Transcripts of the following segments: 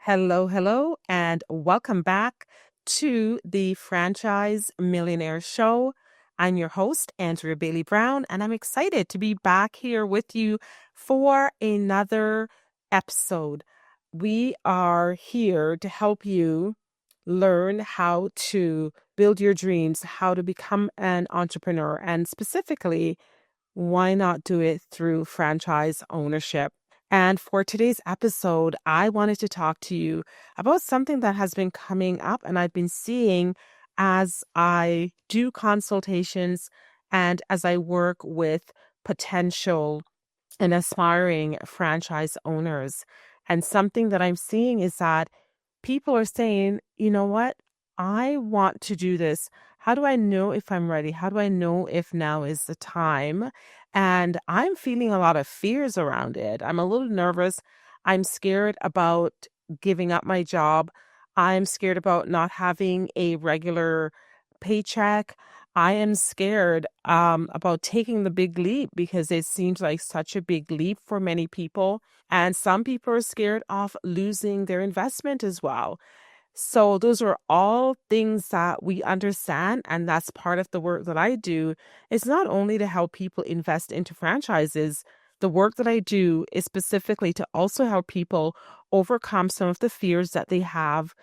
Hello, hello, and welcome back to the Franchise Millionaire Show. I'm your host, Andrea Bailey Brown, and I'm excited to be back here with you for another episode. We are here to help you learn how to build your dreams, how to become an entrepreneur, and specifically, why not do it through franchise ownership? And for today's episode, I wanted to talk to you about something that has been coming up and I've been seeing as I do consultations and as I work with potential and aspiring franchise owners. And something that I'm seeing is that people are saying, you know what? I want to do this. How do I know if I'm ready? How do I know if now is the time? And I'm feeling a lot of fears around it. I'm a little nervous. I'm scared about giving up my job. I'm scared about not having a regular paycheck. I am scared about taking the big leap because it seems like such a big leap for many people. And some people are scared of losing their investment as well. So those are all things that we understand, and that's part of the work that I do. It's not only to help people invest into franchises. The work that I do is specifically to also help people overcome some of the fears that they have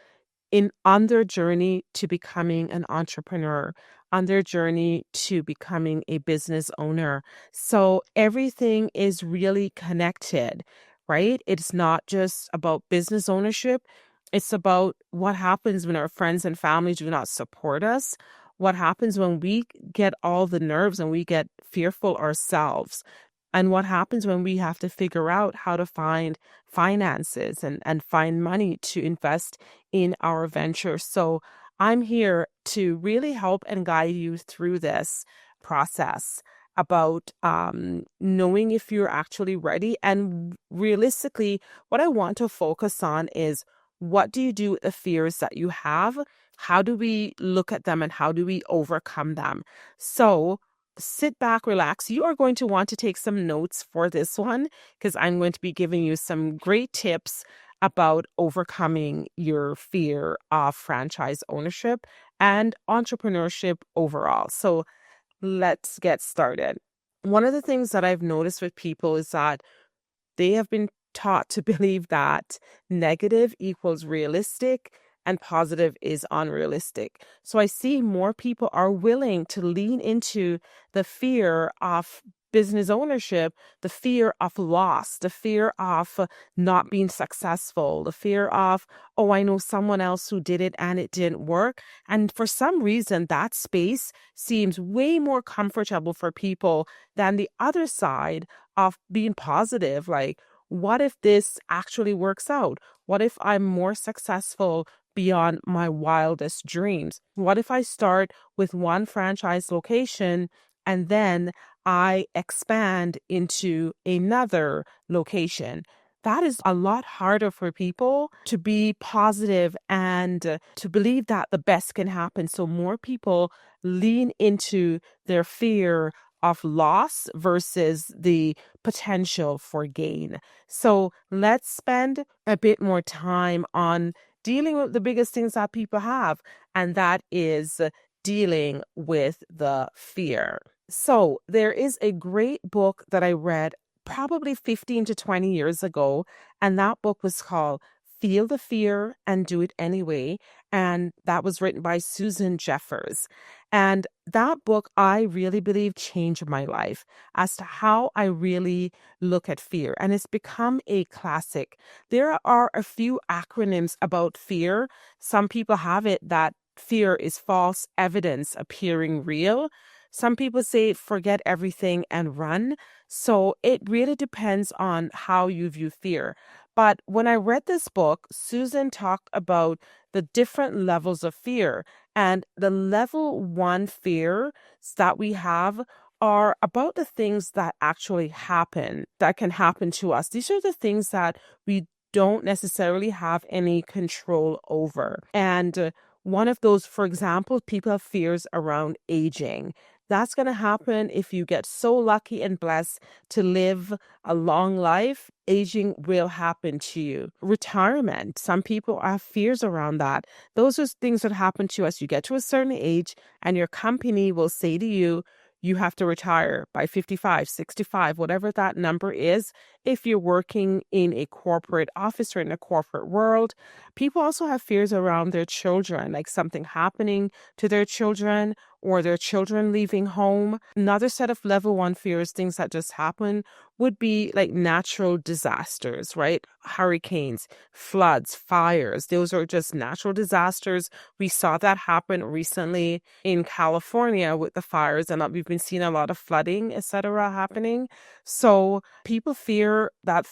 on their journey to becoming an entrepreneur, on their journey to becoming a business owner. So everything is really connected, right? It's not just about business ownership. It's about what happens when our friends and family do not support us. What happens when we get all the nerves and we get fearful ourselves? And what happens when we have to figure out how to find finances and find money to invest in our venture. So I'm here to really help and guide you through this process about knowing if you're actually ready. And realistically, what I want to focus on is, what do you do with the fears that you have? How do we look at them and how do we overcome them? So sit back, relax. You are going to want to take some notes for this one because I'm going to be giving you some great tips about overcoming your fear of franchise ownership and entrepreneurship overall. So let's get started. One of the things that I've noticed with people is that they have been taught to believe that negative equals realistic and positive is unrealistic. So I see more people are willing to lean into the fear of business ownership, the fear of loss, the fear of not being successful, the fear of, oh, I know someone else who did it and it didn't work. And for some reason, that space seems way more comfortable for people than the other side of being positive. Like, what if this actually works out? What if I'm more successful beyond my wildest dreams? What if I start with one franchise location and then I expand into another location? That is a lot harder for people to be positive and to believe that the best can happen. So more people lean into their fear of loss versus the potential for gain. So let's spend a bit more time on dealing with the biggest things that people have, and that is dealing with the fear. So there is a great book that I read probably 15 to 20 years ago, and that book was called Feel the Fear and Do It Anyway. And that was written by Susan Jeffers. And that book, I really believe, changed my life as to how I really look at fear. And it's become a classic. There are a few acronyms about fear. Some people have it that fear is false evidence appearing real. Some people say forget everything and run. So it really depends on how you view fear. But when I read this book, Susan talked about the different levels of fear. And the level 1 fears that we have are about the things that actually happen, that can happen to us. These are the things that we don't necessarily have any control over. And one of those, for example, people have fears around aging. That's going to happen if you get so lucky and blessed to live a long life. Aging will happen to you. Retirement. Some people have fears around that. Those are things that happen to us. You get to a certain age and your company will say to you, you have to retire by 55, 65, whatever that number is. If you're working in a corporate office or in a corporate world, people also have fears around their children, like something happening to their children or their children leaving home. Another set of level 1 fears, things that just happen, would be like natural disasters, right? Hurricanes, floods, fires. Those are just natural disasters. We saw that happen recently in California with the fires, and we've been seeing a lot of flooding, etc., happening. So people fear that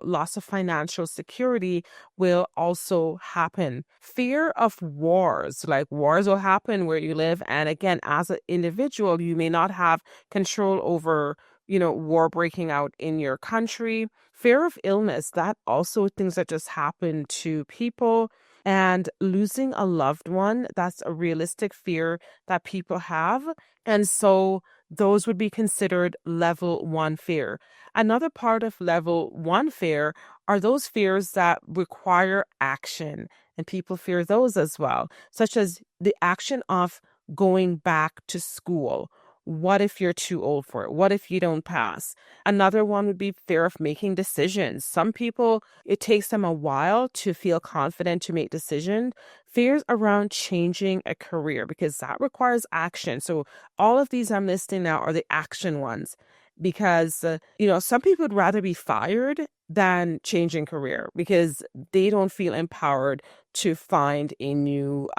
loss of financial security will also happen. Fear of wars, like wars will happen where you live. And again, as an individual, you may not have control over, war breaking out in your country. Fear of illness, that also things that just happen to people. And losing a loved one, that's a realistic fear that people have. And so those would be considered level 1 fear. Another part of level 1 fear are those fears that require action. And people fear those as well, such as the action of going back to school. What if you're too old for it? What if you don't pass? Another one would be fear of making decisions. Some people, it takes them a while to feel confident to make decisions. Fears around changing a career, because that requires action. So all of these I'm listing now are the action ones, because, some people would rather be fired than changing career because they don't feel empowered to find new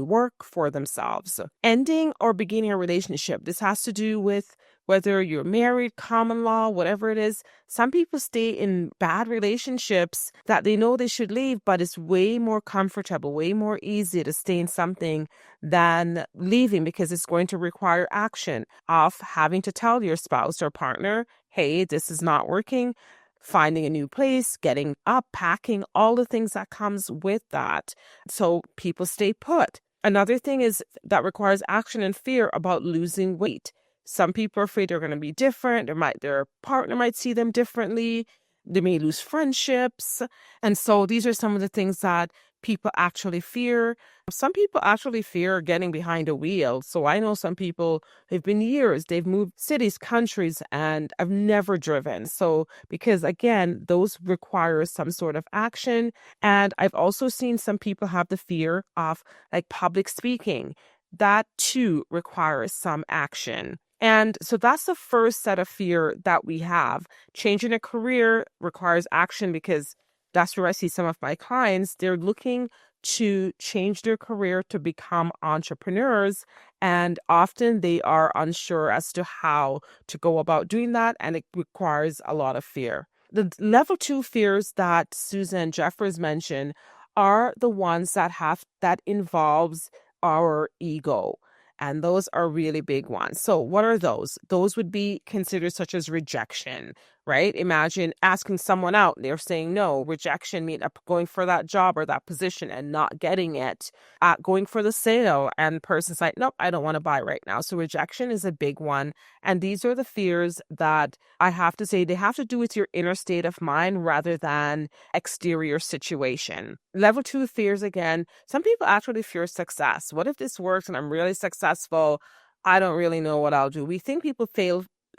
work for themselves. Ending or beginning a relationship. This has to do with whether you're married, common law, whatever it is. Some people stay in bad relationships that they know they should leave, but it's way more comfortable, way more easy to stay in something than leaving, because it's going to require action of having to tell your spouse or partner, hey, this is not working. Finding a new place, getting up, packing, all the things that comes with that. So people stay put. Another thing is that requires action and fear about losing weight. Some people are afraid they're going to be different. Their partner might see them differently. They may lose friendships. And so these are some of the things that people actually fear. Some people actually fear getting behind a wheel. So I know some people, it's been years, they've moved cities, countries, and have never driven. So because again, those require some sort of action. And I've also seen some people have the fear of like public speaking. That too requires some action. And so that's the first set of fear that we have. Changing a career requires action, because that's where I see some of my clients. They're looking to change their career to become entrepreneurs. And often they are unsure as to how to go about doing that. And it requires a lot of fear. The level 2 fears that Susan Jeffers mentioned are the ones that involves our ego. And those are really big ones. So what are those? Those would be considered such as rejection, right? Imagine asking someone out, they're saying no. Rejection means going for that job or that position and not getting it. Going for the sale and the person's like, nope, I don't want to buy right now. So rejection is a big one. And these are the fears that I have to say they have to do with your inner state of mind rather than exterior situation. Level 2 fears, again, some people actually fear success. What if this works and I'm really successful? I don't really know what I'll do. We think people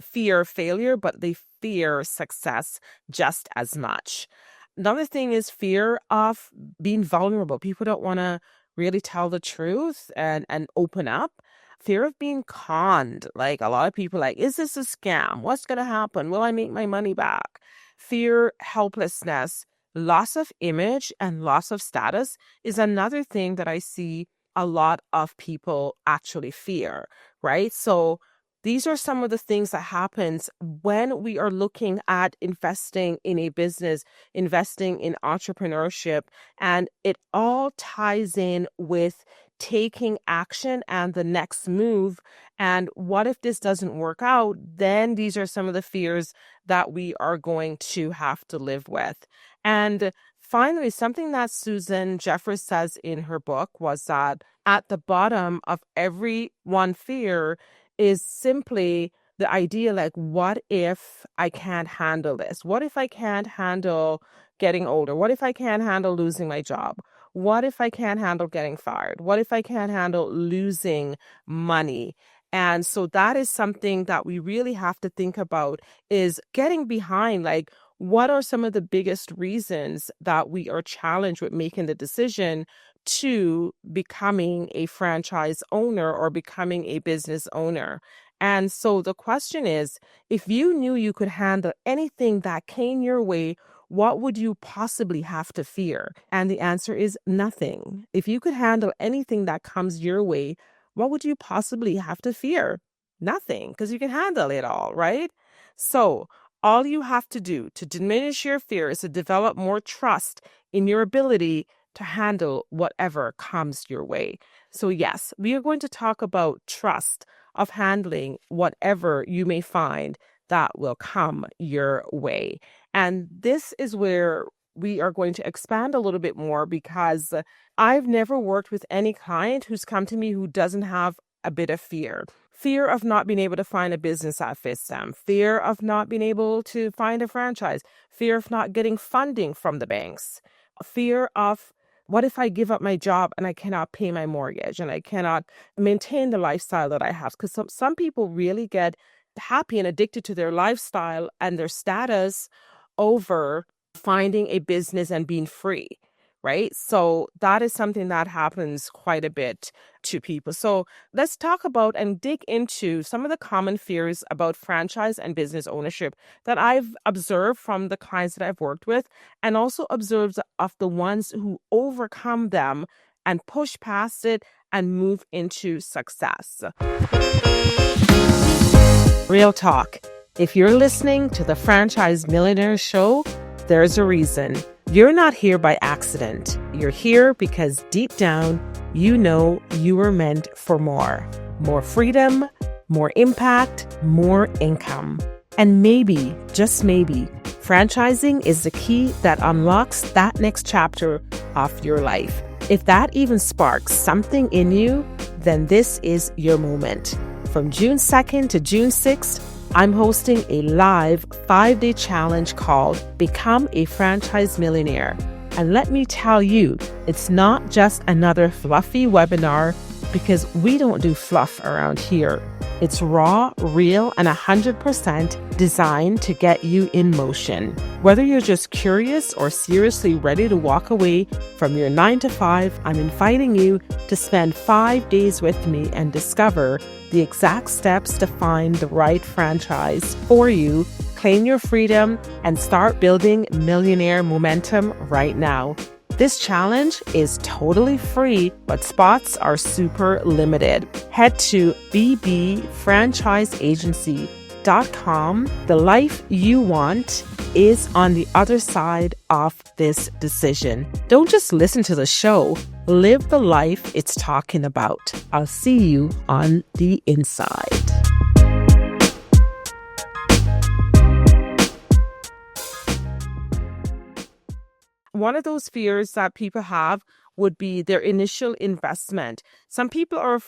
fear failure, but they fear success just as much. Another thing is fear of being vulnerable. People don't want to really tell the truth and open up. Fear of being conned. Like a lot of people like, is this a scam? What's going to happen? Will I make my money back? Fear, helplessness, loss of image and loss of status is another thing that I see a lot of people actually fear, right? So these are some of the things that happens when we are looking at investing in a business, investing in entrepreneurship, and it all ties in with taking action and the next move. And what if this doesn't work out? Then these are some of the fears that we are going to have to live with. And finally, something that Susan Jeffers says in her book was that at the bottom of every one fear is simply the idea like, what if I can't handle this? What if I can't handle getting older? What if I can't handle losing my job? What if I can't handle getting fired? What if I can't handle losing money? And so that is something that we really have to think about, is getting behind, like, what are some of the biggest reasons that we are challenged with making the decision to becoming a franchise owner or becoming a business owner? And so the question is, if you knew you could handle anything that came your way, what would you possibly have to fear? And the answer is nothing. If you could handle anything that comes your way, what would you possibly have to fear? Nothing, because you can handle it all, right? So all you have to do to diminish your fear is to develop more trust in your ability to handle whatever comes your way. So yes, we are going to talk about trust of handling whatever you may find that will come your way. And this is where we are going to expand a little bit more, because I've never worked with any client who's come to me who doesn't have a bit of fear. Fear of not being able to find a business that fits them, fear of not being able to find a franchise, fear of not getting funding from the banks, fear of, what if I give up my job and I cannot pay my mortgage and I cannot maintain the lifestyle that I have? Because some people really get happy and addicted to their lifestyle and their status over finding a business and being free, right? So that is something that happens quite a bit to people. So let's talk about and dig into some of the common fears about franchise and business ownership that I've observed from the clients that I've worked with, and also observed of the ones who overcome them and push past it and move into success. Real talk. If you're listening to the Franchise Millionaire Show, there's a reason. You're not here by accident. You're here because deep down, you know you were meant for more. More freedom, more impact, more income. And maybe, just maybe, franchising is the key that unlocks that next chapter of your life. If that even sparks something in you, then this is your moment. From June 2nd to June 6th, I'm hosting a live 5-day challenge called Become a Franchise Millionaire. And let me tell you, it's not just another fluffy webinar, because we don't do fluff around here. It's raw, real, and 100% designed to get you in motion. Whether you're just curious or seriously ready to walk away from your 9-to-5, I'm inviting you to spend 5 days with me and discover the exact steps to find the right franchise for you, claim your freedom, and start building millionaire momentum right now. This challenge is totally free, but spots are super limited. Head to bbfranchiseagency.com. The life you want is on the other side of this decision. Don't just listen to the show. Live the life it's talking about. I'll see you on the inside. One of those fears that people have would be their initial investment. Some people are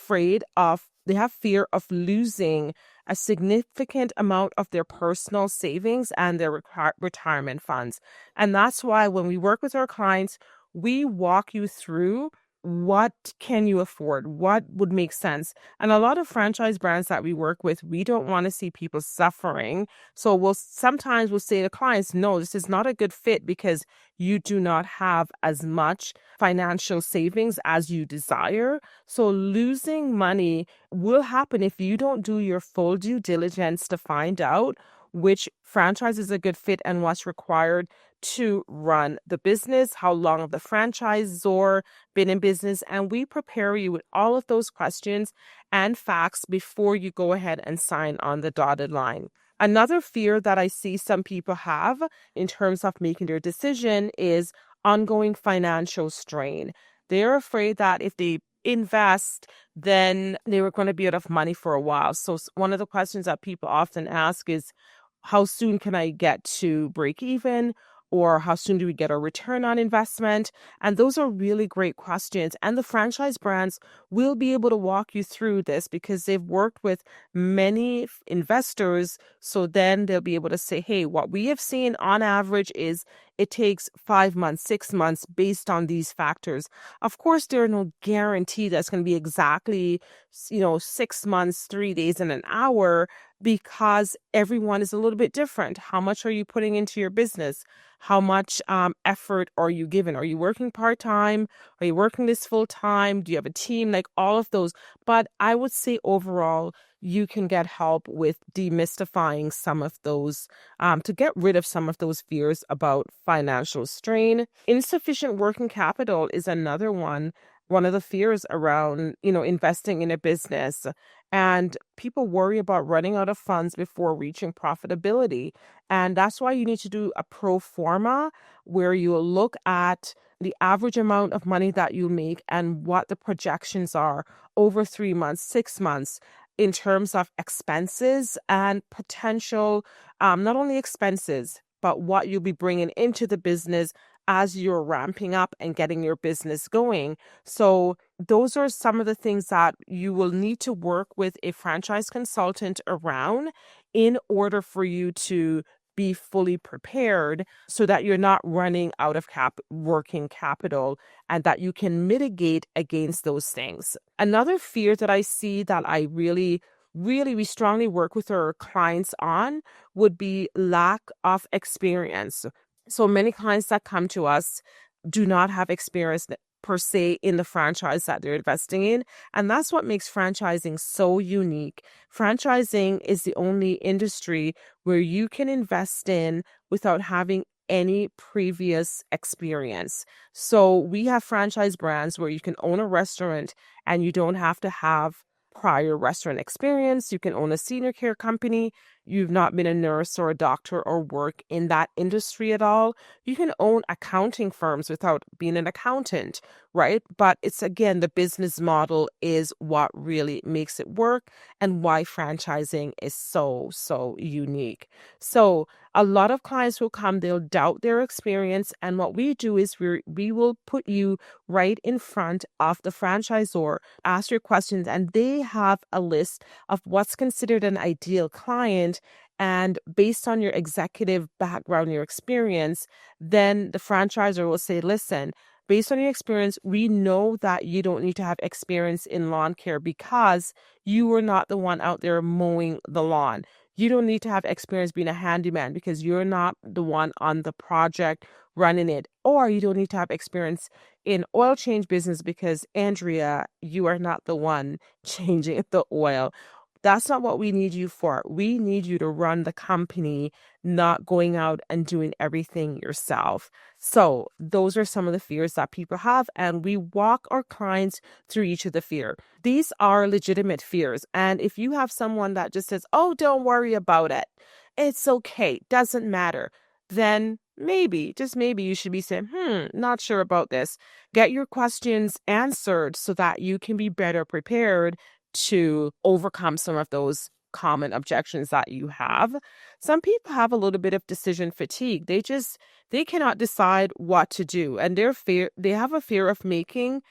they have fear of losing a significant amount of their personal savings and their retirement funds. And that's why when we work with our clients, we walk you through what can you afford, what would make sense. And a lot of franchise brands that we work with, we don't want to see people suffering. So we'll say to clients, no, this is not a good fit because you do not have as much financial savings as you desire. So losing money will happen if you don't do your full due diligence to find out which franchise is a good fit and what's required to run the business, how long have the franchisor been in business, and we prepare you with all of those questions and facts before you go ahead and sign on the dotted line. Another fear that I see some people have in terms of making their decision is ongoing financial strain. They're afraid that if they invest, then they were going to be out of money for a while. So one of the questions that people often ask is, how soon can I get to break even? Or how soon do we get a return on investment? And those are really great questions. And the franchise brands will be able to walk you through this because they've worked with many investors. So then they'll be able to say, hey, what we have seen on average is it takes 5 months, 6 months based on these factors. Of course, there are no guarantee that's going to be exactly, 6 months, 3 days, and an hour because everyone is a little bit different. How much are you putting into your business? How much effort are you giving? Are you working part-time? Are you working this full-time? Do you have a team? Like all of those. But I would say overall, you can get help with demystifying some of those, to get rid of some of those fears about financial strain. Insufficient working capital is another one of the fears around, investing in a business. And people worry about running out of funds before reaching profitability. And that's why you need to do a pro forma where you look at the average amount of money that you make and what the projections are over 3 months, 6 months in terms of expenses and potential, not only expenses, but what you'll be bringing into the business as you're ramping up and getting your business going. So those are some of the things that you will need to work with a franchise consultant around in order for you to be fully prepared so that you're not running out of working capital and that you can mitigate against those things. Another fear that I see that I really we strongly work with our clients on would be lack of experience. So many clients that come to us do not have experience per se in the franchise that they're investing in. And that's what makes franchising so unique. Franchising is the only industry where you can invest in without having any previous experience. So we have franchise brands where you can own a restaurant and you don't have to have prior restaurant experience. You can own a senior care company. You've not been a nurse or a doctor or work in that industry at all. You can own accounting firms without being an accountant, right? But it's again, the business model is what really makes it work and why franchising is so, so unique. So a lot of clients will come, they'll doubt their experience. And what we do is we will put you right in front of the franchisor, ask your questions, and they have a list of what's considered an ideal client. And based on your executive background, your experience, then the franchisor will say, listen, based on your experience, we know that you don't need to have experience in lawn care because you were not the one out there mowing the lawn. You don't need to have experience being a handyman because you're not the one on the project running it. Or you don't need to have experience in oil change business because, Andrea, you are not the one changing the oil. That's not what we need you for. We need you to run the company, not going out and doing everything yourself. So those are some of the fears that people have, and we walk our clients through each of the fear. These are legitimate fears. And if you have someone that just says, oh, don't worry about it, it's okay, doesn't matter, then maybe, just maybe you should be saying, not sure about this. Get your questions answered so that you can be better prepared to overcome some of those common objections that you have. Some people have a little bit of decision fatigue. They cannot decide what to do. And they have a fear of making,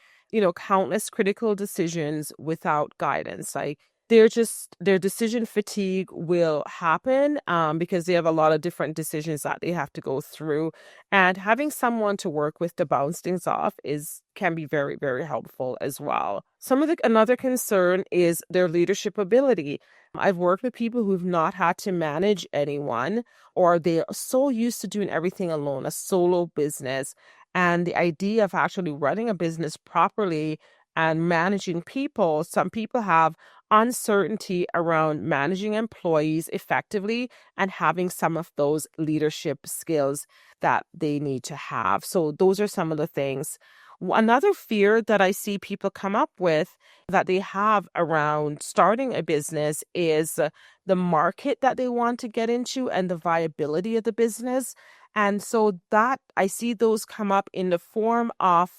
countless critical decisions without guidance. Like their decision fatigue will happen because they have a lot of different decisions that they have to go through. And having someone to work with to bounce things off can be very, very helpful as well. Another concern is their leadership ability. I've worked with people who've not had to manage anyone, or they're so used to doing everything alone, a solo business. And the idea of actually running a business properly and managing people, some people have uncertainty around managing employees effectively and having some of those leadership skills that they need to have. So those are some of the things. Another fear that I see people come up with that they have around starting a business is the market that they want to get into and the viability of the business. And so that I see those come up in the form of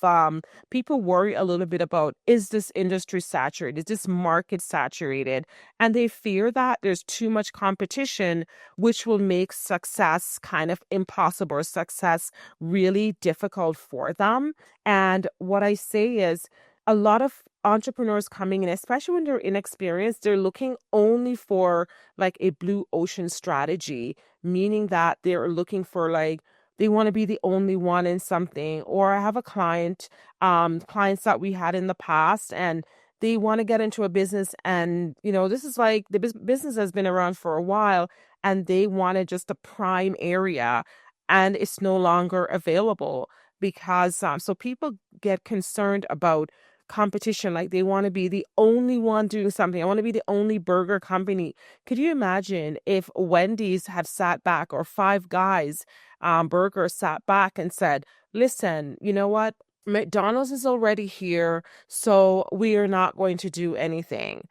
people worry a little bit about, is this industry saturated? Is this market saturated? And they fear that there's too much competition, which will make success kind of impossible, or success really difficult for them. And what I say is, a lot of entrepreneurs coming in, especially when they're inexperienced, they're looking only for like a blue ocean strategy, meaning that they're looking for like, they want to be the only one in something. Or I have a clients that we had in the past, and they want to get into a business, and this is like the business has been around for a while, and they wanted just a prime area, and it's no longer available because so people get concerned about competition. Like, they want to be the only one doing something. I want to be the only burger company. Could you imagine if Wendy's have sat back, or Five Guys burger sat back and said, listen, you know what, McDonald's is already here, so we are not going to do anything.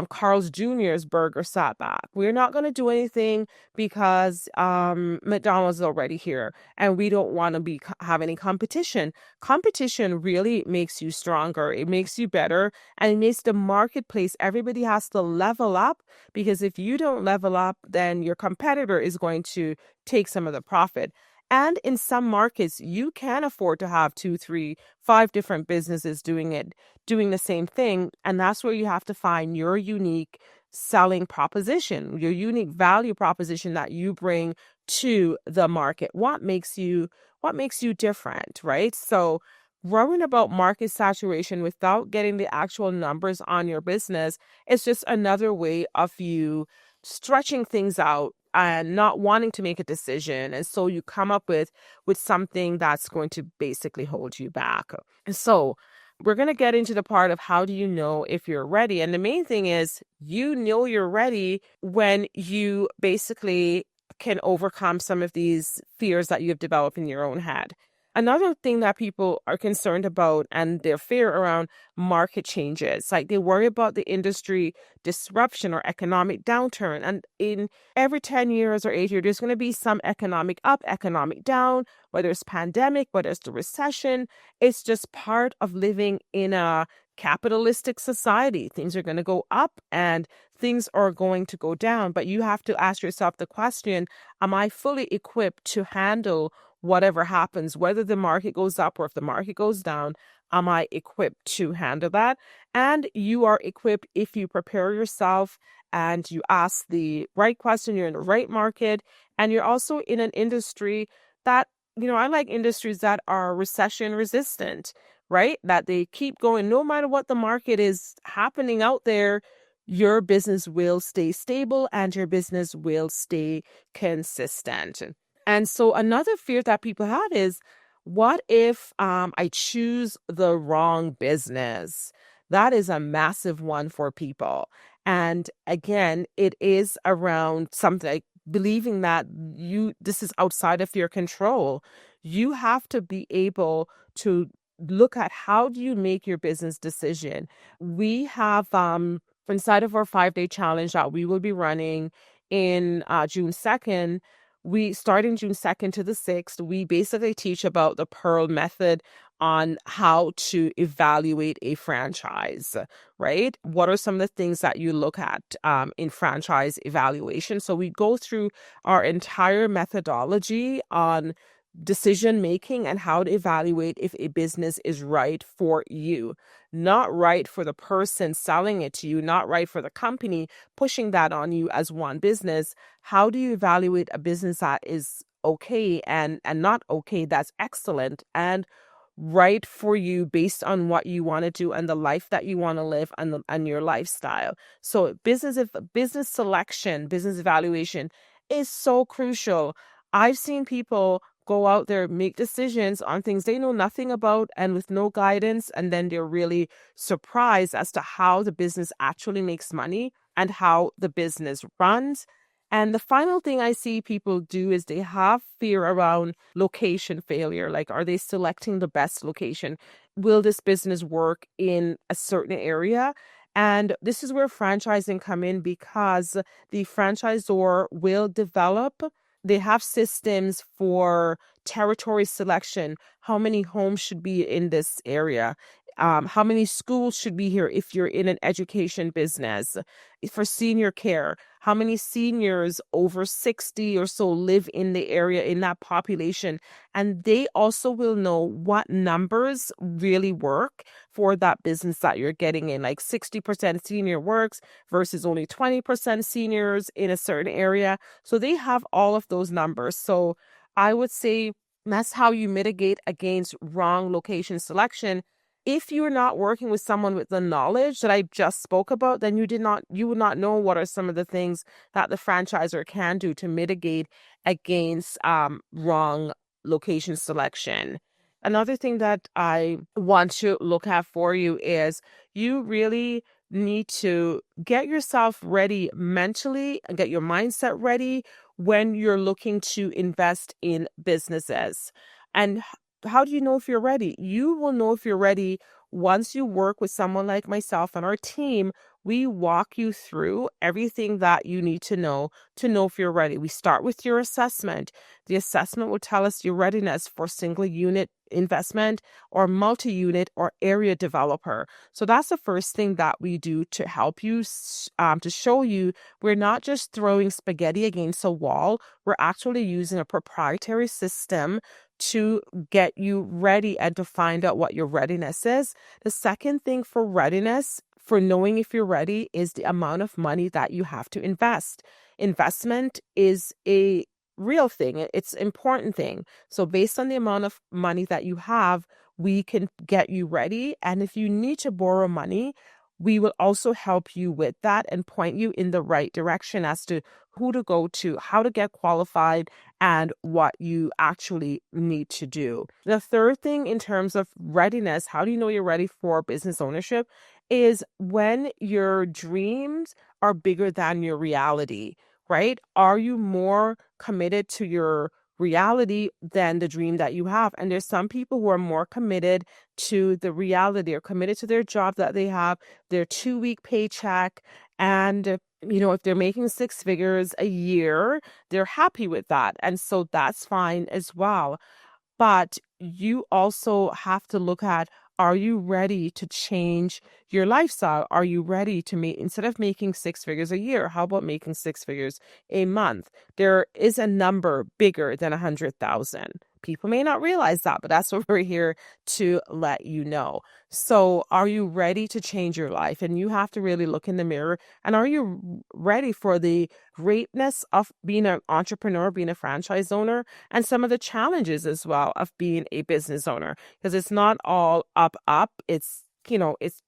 Carl's Jr.'s burger sat back. We're not going to do anything because McDonald's is already here, and we don't want to have any competition. Competition really makes you stronger. It makes you better, and it makes the marketplace. Everybody has to level up, because if you don't level up, then your competitor is going to take some of the profit. And in some markets, you can afford to have 2, 3, 5 different businesses doing the same thing. And that's where you have to find your unique selling proposition, your unique value proposition that you bring to the market. What makes you different, right? So worrying about market saturation without getting the actual numbers on your business is just another way of you stretching things out and not wanting to make a decision. And so you come up with something that's going to basically hold you back. And so we're going to get into the part of, how do you know if you're ready? And the main thing is, you know you're ready when you basically can overcome some of these fears that you have developed in your own head. Another thing that people are concerned about, and their fear around market changes, like they worry about the industry disruption or economic downturn. And in every 10 years or 8 years, there's going to be some economic up, economic down, whether it's pandemic, whether it's the recession. It's just part of living in a capitalistic society. Things are going to go up and things are going to go down. But you have to ask yourself the question, am I fully equipped to handle whatever happens, whether the market goes up or if the market goes down? Am I equipped to handle that? And you are equipped if you prepare yourself and you ask the right question, you're in the right market, and you're also in an industry that, I like industries that are recession resistant, right? That they keep going no matter what the market is happening out there. Your business will stay stable and your business will stay consistent. And so another fear that people had is, what if I choose the wrong business? That is a massive one for people. And again, it is around something like believing that this is outside of your control. You have to be able to look at, how do you make your business decision? We have inside of our 5-day challenge that we will be running in June 2nd. We start in June 2nd to the 6th. We basically teach about the Pearl method on how to evaluate a franchise, right? What are some of the things that you look at in franchise evaluation? So we go through our entire methodology on decision making and how to evaluate if a business is right for you, not right for the person selling it to you, not right for the company pushing that on you as one business. How do you evaluate a business that is okay and not okay, that's excellent and right for you based on what you want to do and the life that you want to live and your lifestyle? So business selection, business evaluation is so crucial. I've seen people go out there, make decisions on things they know nothing about and with no guidance, and then they're really surprised as to how the business actually makes money and how the business runs. And the final thing I see people do is they have fear around location failure. Like, are they selecting the best location? Will this business work in a certain area? And this is where franchising come in, because the franchisor will develop They have systems for territory selection. How many homes should be in this area? How many schools should be here if you're in an education business? For senior care, how many seniors over 60 or so live in the area, in that population? And they also will know what numbers really work for that business that you're getting in. Like 60% senior works versus only 20% seniors in a certain area. So they have all of those numbers. So I would say that's how you mitigate against wrong location selection. If you're not working with someone with the knowledge that I just spoke about, then you would not know what are some of the things that the franchisor can do to mitigate against wrong location selection. Another thing that I want to look at for you is you really need to get yourself ready mentally and get your mindset ready when you're looking to invest in businesses. And how do you know if you're ready? You will know if you're ready once you work with someone like myself and our team. We walk you through everything that you need to know if you're ready. We start with your assessment. The assessment will tell us your readiness for single unit investment or multi-unit or area developer. So that's the first thing that we do to help you, to show you we're not just throwing spaghetti against a wall. We're actually using a proprietary system to get you ready and to find out what your readiness is. The second thing for readiness, for knowing if you're ready, is the amount of money that you have to invest. Investment is a real thing. It's an important thing. So based on the amount of money that you have, we can get you ready. And if you need to borrow money, we will also help you with that and point you in the right direction as to who to go to, how to get qualified, and what you actually need to do. The third thing in terms of readiness, how do you know you're ready for business ownership, is when your dreams are bigger than your reality, right? Are you more committed to your reality than the dream that you have? And there's some people who are more committed to the reality, or committed to their job that they have, their 2-week paycheck, and if they're making 6 figures a year, they're happy with that. And so that's fine as well. But you also have to look at, are you ready to change your lifestyle? Are you ready to make, instead of making 6 figures a year, how about making 6 figures a month? There is a number bigger than 100,000. People may not realize that, but that's what we're here to let you know. So are you ready to change your life? And you have to really look in the mirror. And are you ready for the greatness of being an entrepreneur, being a franchise owner, and some of the challenges as well of being a business owner? Because it's not all up. It's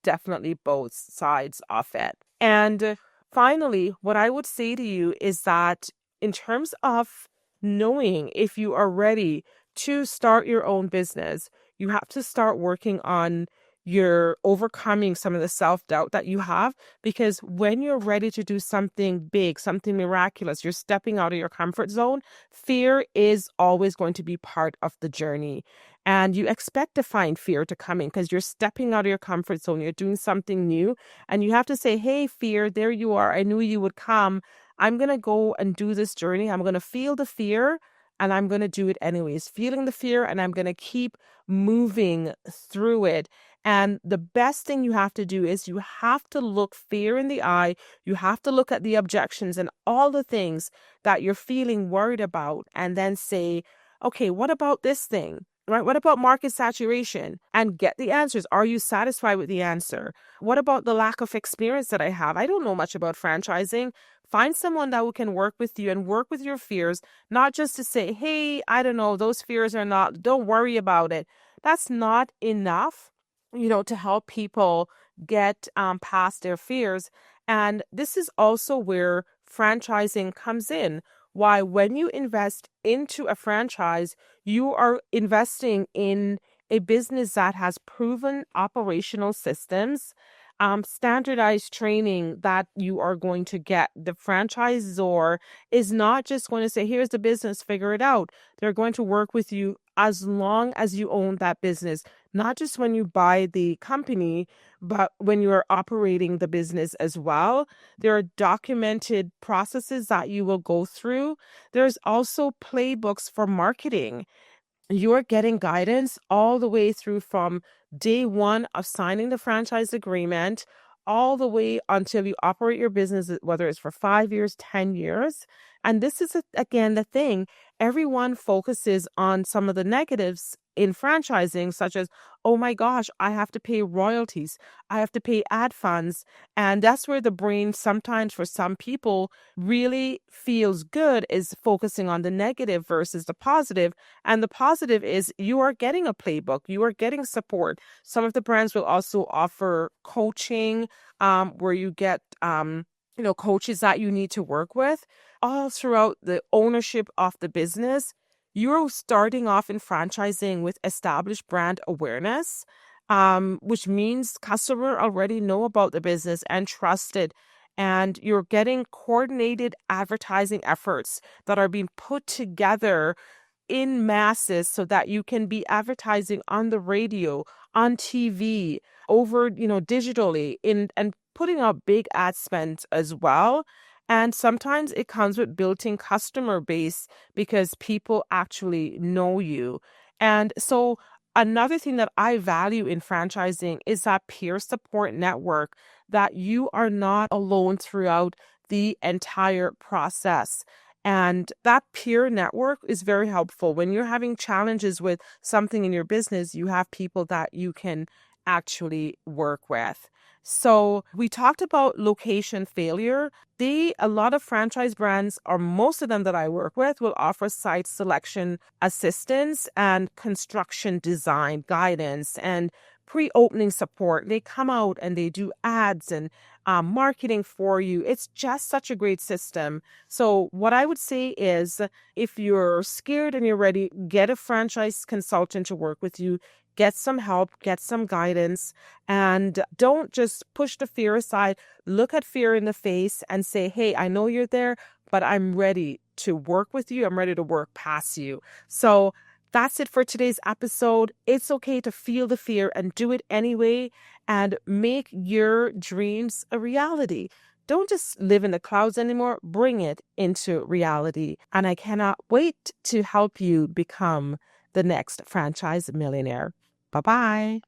definitely both sides of it. And finally, what I would say to you is that in terms of knowing if you are ready to start your own business, you have to start working on your overcoming some of the self-doubt that you have, because when you're ready to do something big, something miraculous, you're stepping out of your comfort zone, fear is always going to be part of the journey. And you expect to find fear to come in because you're stepping out of your comfort zone, you're doing something new, and you have to say, hey, fear, there you are. I knew you would come. I'm going to go and do this journey. I'm going to feel the fear and I'm going to do it anyways, feeling the fear, and I'm going to keep moving through it. And the best thing you have to do is you have to look fear in the eye. You have to look at the objections and all the things that you're feeling worried about, and then say, okay, what about this thing? Right? What about market saturation? And get the answers. Are you satisfied with the answer? What about the lack of experience that I have? I don't know much about franchising. Find someone that can work with you and work with your fears, not just to say, hey, I don't know, those fears are not, don't worry about it. That's not enough, to help people get past their fears. And this is also where franchising comes in. Why, when you invest into a franchise, you are investing in a business that has proven operational systems, standardized training that you are going to get. The franchisor is not just going to say, here's the business, figure it out. They're going to work with you as long as you own that business, not just when you buy the company, but when you are operating the business as well. There are documented processes that you will go through. There's also playbooks for marketing. You're getting guidance all the way through from day one of signing the franchise agreement, all the way until you operate your business, whether it's for 5 years, 10 years. And this is, again, the thing. Everyone focuses on some of the negatives in franchising, such as, oh my gosh, I have to pay royalties, I have to pay ad funds. And that's where the brain sometimes, for some people, really feels good, is focusing on the negative versus the positive. And the positive is you are getting a playbook, you are getting support. Some of the brands will also offer coaching, where you get, coaches that you need to work with all throughout the ownership of the business. You're starting off in franchising with established brand awareness, which means customer already know about the business and trust it. And you're getting coordinated advertising efforts that are being put together in masses so that you can be advertising on the radio, on TV, over, digitally, and putting out big ad spends as well. And sometimes it comes with built-in customer base because people actually know you. And so another thing that I value in franchising is that peer support network, that you are not alone throughout the entire process. And that peer network is very helpful. When you're having challenges with something in your business, you have people that you can actually work with. So we talked about location failure. A lot of franchise brands, or most of them that I work with, will offer site selection assistance and construction design guidance and pre-opening support. They come out and they do ads and marketing for you. It's just such a great system. So what I would say is, if you're scared and you're ready, get a franchise consultant to work with you. Get some help, get some guidance, and don't just push the fear aside. Look at fear in the face and say, hey, I know you're there, but I'm ready to work with you. I'm ready to work past you. So that's it for today's episode. It's okay to feel the fear and do it anyway, and make your dreams a reality. Don't just live in the clouds anymore. Bring it into reality. And I cannot wait to help you become the next franchise millionaire. Bye-bye.